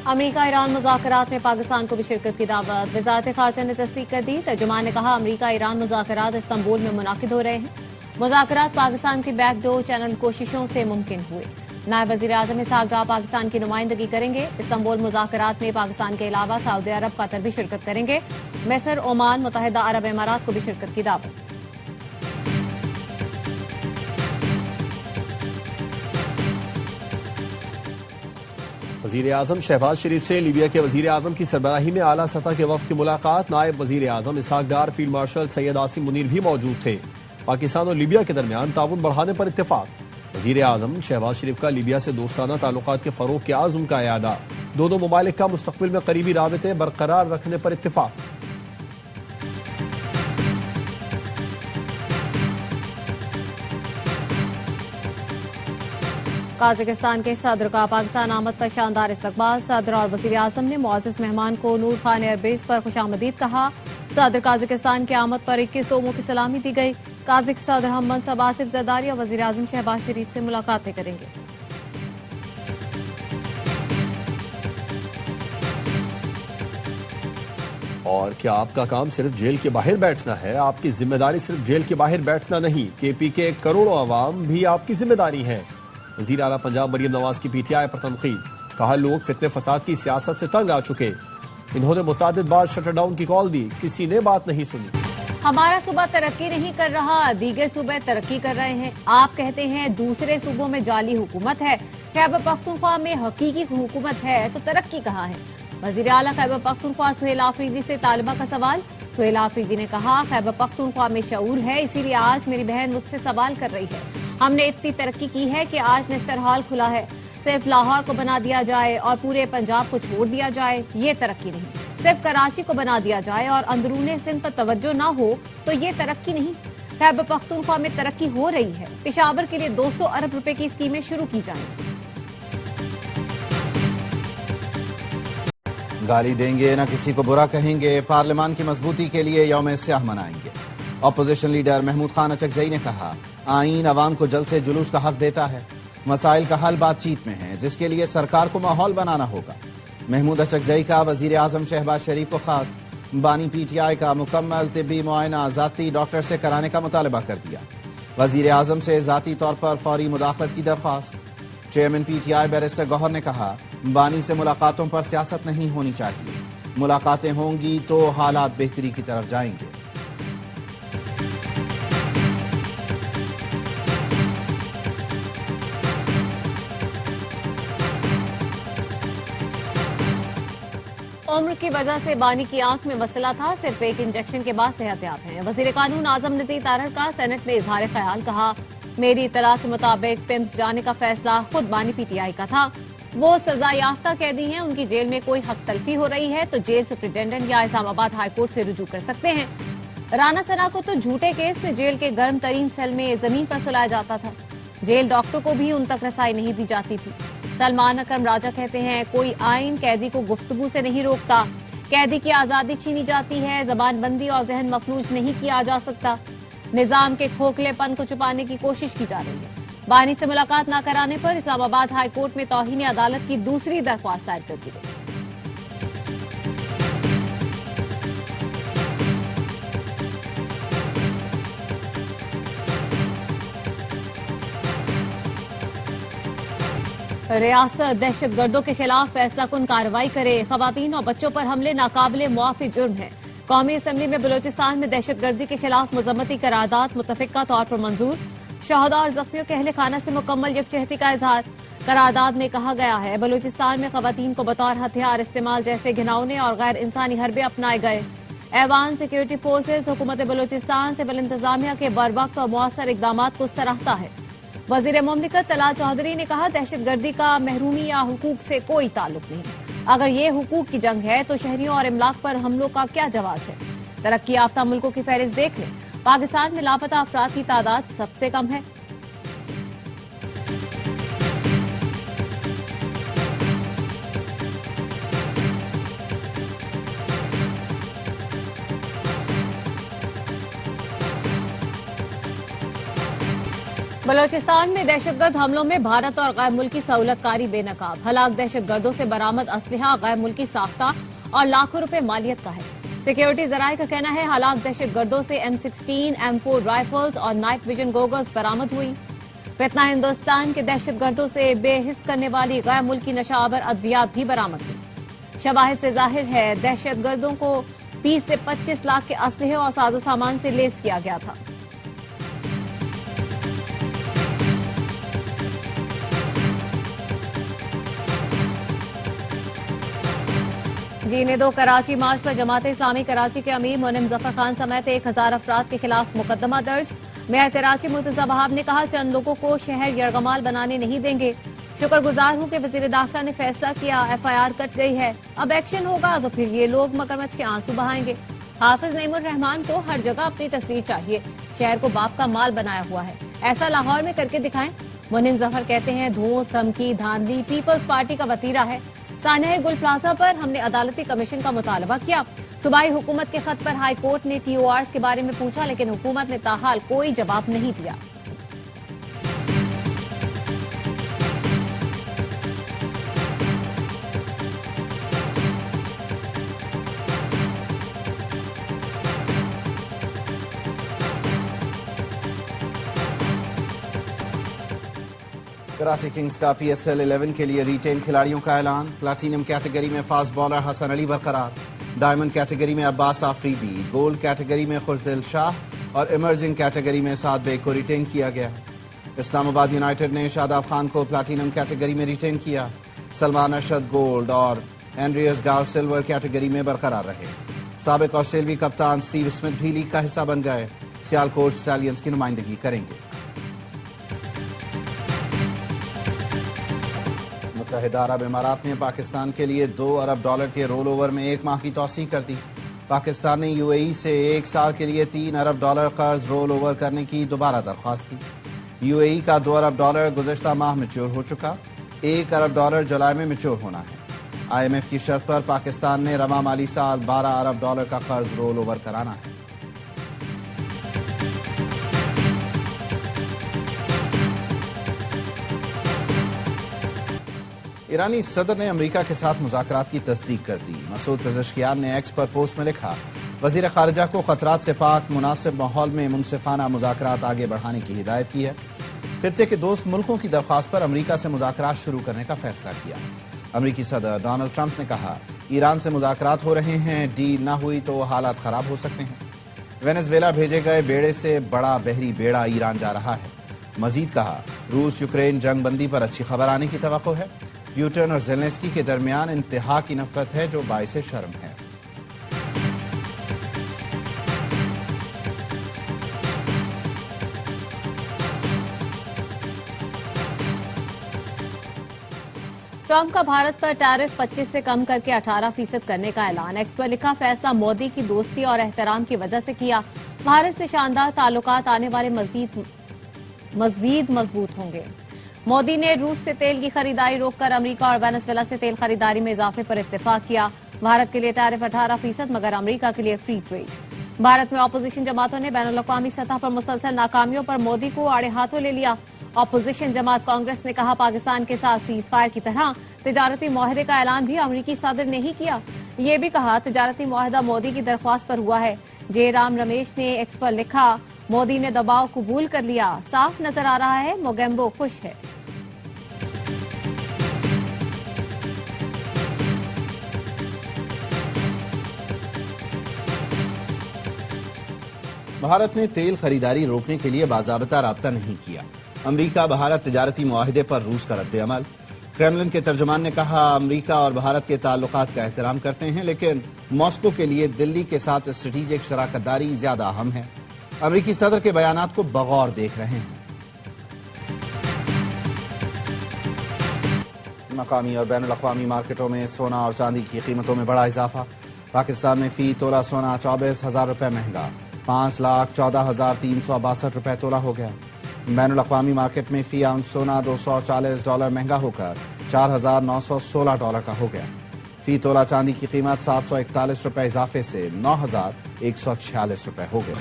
अमरीका Iran मुज़ाकरात में पाकिस्तान को भी शिरकत की दावत। वज़ारत ख़ारजा ने तस्दीक कर दी। तर्जुमान ने कहा, अमरीका ईरान मुज़ाकरात इस्तांबुल में मुनाकिद हो रहे हैं। मुज़ाकरात पाकिस्तान की बैकडोर चैनल कोशिशों से मुमकिन हुए। नायब वज़ीर आज़म इसहाक डार पाकिस्तान की नुमाइंदगी करेंगे। इस्तांबुल मुज़ाकरात में पाकिस्तान के अलावा सऊदी अरब, कतर भी शिरकत करेंगे। मिस्र, ओमान, मुत्तहिदा अरब इमारात को भी शिरकत की दावत। वज़ीर आज़म शहबाज शरीफ से लीबिया के वज़ीर आज़म की सरबराही में आला सतह के वफ़द की मुलाकात। नायब वज़ीर आज़म इसहाक डार, फील्ड मार्शल सैयद आसिम मुनीर भी मौजूद थे। पाकिस्तान और लीबिया के दरमियान ताउन बढ़ाने पर इत्तेफाक। वज़ीर आज़म शहबाज शरीफ का लीबिया से दोस्ताना ताल्लुकात के फ़रोग़ के आज़म का इयादा। दोनों ममालिक का मुस्तक़बिल में करीबी राबिते बरकरार रखने पर इत्तेफाक। काज़ाकिस्तान के सदर का पाकिस्तान आमद पर शानदार इस्तकबाल। सदर और वज़ीर आज़म ने मुअज़्ज़ज़ मेहमान को नूर खान एयरबेस पर खुशामदीद कहा। सदर काज़ाकिस्तान की आमद पर 21 तोपों की सलामी दी गई। काज़ाक सदर हममनसब आसिफ ज़रदारी और वज़ीर आज़म शहबाज शरीफ से मुलाकातें करेंगे। और क्या आपका काम सिर्फ जेल के बाहर बैठना है? आपकी जिम्मेदारी सिर्फ जेल के बाहर बैठना नहीं, केपी के करोड़ों अवाम भी आपकी जिम्मेदारी है। वज़ीर आला पंजाब मरियम नवाज की पीटीआई पर तनकीद। कहा, लोग फितने फसाद की सियासत से तंग आ चुके। इन्होंने मुतादिद बार शटर डाउन की कॉल दी, किसी ने बात नहीं सुनी। हमारा सूबा तरक्की नहीं कर रहा, दीगर सूबे तरक्की कर रहे हैं। आप कहते हैं दूसरे सूबों में जाली हुकूमत है, खैबर पख्तूनख्वा में हकीकी हुकूमत है, तो तरक्की कहाँ है? वज़ीर आला खैबर पख्तूनख्वा सुहेल आफरीदी से तालिबा का सवाल। सुहेल आफरीदी ने कहा, खैबर पख्तूनख्वा में शऊर है, इसीलिए आज मेरी बहन मुझसे सवाल कर रही है। हमने इतनी तरक्की की है कि आज नेस्टर हॉल खुला है। सिर्फ लाहौर को बना दिया जाए और पूरे पंजाब को छोड़ दिया जाए, ये तरक्की नहीं। सिर्फ कराची को बना दिया जाए और अंदरूने सिंध पर तवज्जो ना हो, तो ये तरक्की नहीं। खैबर पख्तूनख्वा में तरक्की हो रही है। पेशावर के लिए 200 अरब रुपए की स्कीमें शुरू की जाएंगी। गाली देंगे न किसी को बुरा कहेंगे, पार्लियामान की मजबूती के लिए यौम स्याह मनाएंगे। अपोजिशन लीडर महमूद खान अचकजई ने कहा, आईन अवाम को जल्द से जुलूस का हक देता है। मसाइल का हल बातचीत में है, जिसके लिए सरकार को माहौल बनाना होगा। महमूद अचकजई का वजीर आजम शहबाज शरीफ को खात। बानी पीटीआई का मुकम्मल तिब्बी मुआयना जाती डॉक्टर से कराने का मुतालबा कर दिया। वजीर आजम से जाती तौर पर फौरी मुदाखलत की दरख्वास्त। चेयरमैन पीटीआई बैरिस्टर गौहर ने कहा, बानी से मुलाकातों पर सियासत नहीं होनी चाहिए। मुलाकातें होंगी तो हालात बेहतरी की तरफ जाएंगे। उम्र की वजह से बानी की आंख में मसला था, सिर्फ एक इंजेक्शन के बाद सेहतयाब हैं। वजीर कानून आजम नज़ीर तारड़ का सेनेट में इजहार ख्याल। कहा, मेरी इतला के मुताबिक पिम्स जाने का फैसला खुद बानी पीटीआई का था। वो सजा याफ्ता कैदी हैं, उनकी जेल में कोई हक तलफी हो रही है तो जेल सुप्रिंटेंडेंट या इस्लामाबाद हाईकोर्ट से रुजू कर सकते हैं। राना सना को तो झूठे केस में जेल के गर्म तरीन सेल में जमीन पर सुलाया जाता था। जेल डॉक्टर को भी उन तक रसाई नहीं दी जाती थी। सलमान अकरम राजा कहते हैं, कोई आइन कैदी को गुफ्तगू से नहीं रोकता। कैदी की आजादी छीनी जाती है, जबानबंदी और जहन मफलूज नहीं किया जा सकता। निजाम के खोखलेपन को छुपाने की कोशिश की जा रही है। बानी से मुलाकात न कराने पर इस्लामाबाद हाईकोर्ट में तौहीन अदालत की दूसरी दरख्वास्त दायर कर दी गई। रियासत दहशत गर्दों के खिलाफ फैसला कुन कार्रवाई करे। खवातीन और बच्चों पर हमले नाकाबिले मुआफी जुर्म है। कौमी असम्बली में बलोचिस्तान में दहशत गर्दी के खिलाफ मुजम्मती करारदाद मुतफिका तौर पर मंजूर। शहदा और जख्मियों के अहले खाना से मुकम्मल यकजहती का इजहार। करारदाद में कहा गया है, बलोचिस्तान में खवातीन को बतौर हथियार इस्तेमाल जैसे घिनौने और गैर इंसानी हरबे अपनाए गए। ऐवान सिक्योरिटी फोर्सेज हुकूमत बलोचिस्तान से बल इंतजामिया के बरवक्त और मौसर इकदामात को सराहता है। वजीर मुमलिकत तलाल चौधरी ने कहा, दहशत गर्दी का महरूमी या हुकूक से कोई ताल्लुक नहीं। अगर ये हुकूक की जंग है तो शहरियों और इमलाक पर हमलों का क्या जवाब है? तरक्की याफ्ता मुल्कों की फहरिस्त देख लें, पाकिस्तान में लापता अफराद की तादाद सबसे कम है। बलूचिस्तान में दहशतगर्द हमलों में भारत और गैर मुल्की सहूलतकारी बेनकाब। हलाक दहशतगर्दों से बरामद असलहा गैर मुल्की साख्ता और लाखों रुपए मालियत का है। सिक्योरिटी जराये का कहना है हलाक दहशतगर्दों से M16, M4 राइफल्स और नाइट विजन गोगल्स बरामद हुई। फितना हिंदुस्तान के दहशतगर्दों से बेहिस करने वाली गैर मुल्की नशावर अद्वियात भी बरामद हुई। शवाहिद से जाहिर है दहशतगर्दों को 20 से 25 लाख के असलहे और साजो सामान से लेस किया गया था। जीने दो कराची मार्च पर जमात इस्लामी कराची के अमीर मोनिम जफर खान समेत 1000 अफराद के खिलाफ मुकदमा दर्ज। मेयर कराची मुर्तजा वहाब ने कहा चंद लोगों को शहर यरगमाल बनाने नहीं देंगे। शुक्रगुजार हूं कि वजीर दाखिला ने फैसला किया, FIR कट गई है, अब एक्शन होगा तो फिर ये लोग मगरमच्छ के आंसू बहाएंगे। हाफिज नईमुर रहमान को हर जगह अपनी तस्वीर चाहिए, शहर को बाप का माल बनाया हुआ है, ऐसा लाहौर में करके दिखाएं। मोनिम जफर कहते हैं धोस, धमकी, धांधली पीपल्स पार्टी का वतीरा है। सानह गुल प्लाजा पर हमने अदालती कमीशन का मुतालबा किया। सूबाई हुकूमत के खत पर हाई कोर्ट ने TORs के बारे में पूछा, लेकिन हुकूमत ने ताहाल कोई जवाब नहीं दिया। कराची किंग्स का PSL 11 के लिए रिटेन खिलाड़ियों का ऐलान। प्लाटिनम कैटेगरी में फास्ट बॉलर हसन अली बरकरार, डायमंड कैटेगरी में अब्बास आफरीदी, गोल्ड कैटेगरी में खुशदिल शाह और इमर्जिंग कैटेगरी में साद बेग को रिटेन किया गया। इस्लामाबाद यूनाइटेड ने शादाब खान को प्लाटिनम कैटेगरी में रिटेन किया। सलमान अरशद गोल्ड और एंड्रियस गाव सिल्वर कैटेगरी में बरकरार रहे। साबिक ऑस्ट्रेलियाई कप्तान स्टीव स्मिथ भी लीग का हिस्सा बन गए। सियालकोट स्टैलियंस की नुमाइंदगी करेंगे। मुत्तहिदा अरब इमारात ने पाकिस्तान के लिए $2 अरब के रोल ओवर में 1 माह की तौसीह कर दी। पाकिस्तान ने UAE से 1 साल के लिए $3 अरब कर्ज रोल ओवर करने की दोबारा दरख्वास्त की। UAE का $2 अरब गुज़श्ता माह मैच्योर हो चुका, $1 अरब जुलाई में मैच्योर होना है। IMF की शर्त पर पाकिस्तान ने रवा माली साल $12 अरब का कर्ज रोल ओवर कराना है। ईरानी सदर ने अमेरिका के साथ मुज़ाकरात की तस्दीक कर दी। मसूद पेज़ेश्कियान ने एक्स पर पोस्ट में लिखा, वज़ीर ख़ारिजा को खतरात से पाक मुनासिब माहौल में मुनसिफाना मुज़ाकरात आगे बढ़ाने की हिदायत की है। खित्ते के दोस्त मुल्कों की दरख्वास्त पर अमेरिका से मुज़ाकरात शुरू करने का फैसला किया। अमेरिकी सदर डोनाल्ड ट्रंप ने कहा, ईरान से मुज़ाकरात हो रहे हैं, डील न हुई तो हालात खराब हो सकते हैं। वेनेज़ुएला भेजे गए बेड़े से बड़ा बहरी बेड़ा ईरान जा रहा है। मजीद कहा, रूस यूक्रेन जंग बंदी पर अच्छी खबर आने की तवक्को है। यूटर्न और ज़ेलेंस्की के दरमियान इंतहा की नफरत है जो बाइसे शर्म है। ट्रंप का भारत पर टैरिफ 25 से कम करके 18% करने का ऐलान। एक्स पर लिखा, फैसला मोदी की दोस्ती और एहतराम की वजह से किया। भारत से शानदार ताल्लुकात आने वाले मजीद मजबूत होंगे। मोदी ने रूस से तेल की खरीदारी रोककर अमेरिका और वेनेजुएला से तेल खरीदारी में इजाफे पर इत्तेफाक किया। भारत के लिए टैरिफ 18%, मगर अमेरिका के लिए फ्री ट्रेड। भारत में अपोजिशन जमातों ने बैनुल-अक़वामी सतह पर मुसलसल नाकामियों पर मोदी को आड़े हाथों ले लिया। अपोजिशन जमात कांग्रेस ने कहा, पाकिस्तान के साथ सीज फायर की तरह तिजारती मुआहदे का ऐलान भी अमेरिकी सदर ने ही किया। ये भी कहा, तिजारती मुआहदा मोदी की दरख्वास्त पर हुआ है। जयराम रमेश ने एक्स पर लिखा, मोदी ने दबाव कबूल कर लिया, साफ नजर आ रहा है मोगेम्बो खुश है। भारत ने तेल खरीदारी रोकने के लिए बाज़ाबता राब्ता नहीं किया। अमेरिका भारत तिजारती मुआहदे पर रूस का रद्द-ए-अमल। क्रेमलिन के तर्जुमान ने कहा, अमेरिका और भारत के ताल्लुकात का एहतराम करते हैं, लेकिन मॉस्को के लिए दिल्ली के साथ स्ट्रेटेजिक शराकतदारी ज्यादा अहम है। अमेरिकी सदर के बयानात को बगौर देख रहे हैं। मकामी और बैनुल-अक़वामी मार्केटों में सोना और चांदी की कीमतों में बड़ा इजाफा। पाकिस्तान में फी तोला सोना 24,000 रुपए महंगा, 5,14,362 रुपए तोला हो गया। बैनुल-अक़वामी मार्केट में फी आउंस सोना $240 महंगा होकर $4,916 का हो गया। फी तोला चांदी की कीमत 741 रुपए इजाफे से 9,146 रुपए हो गई।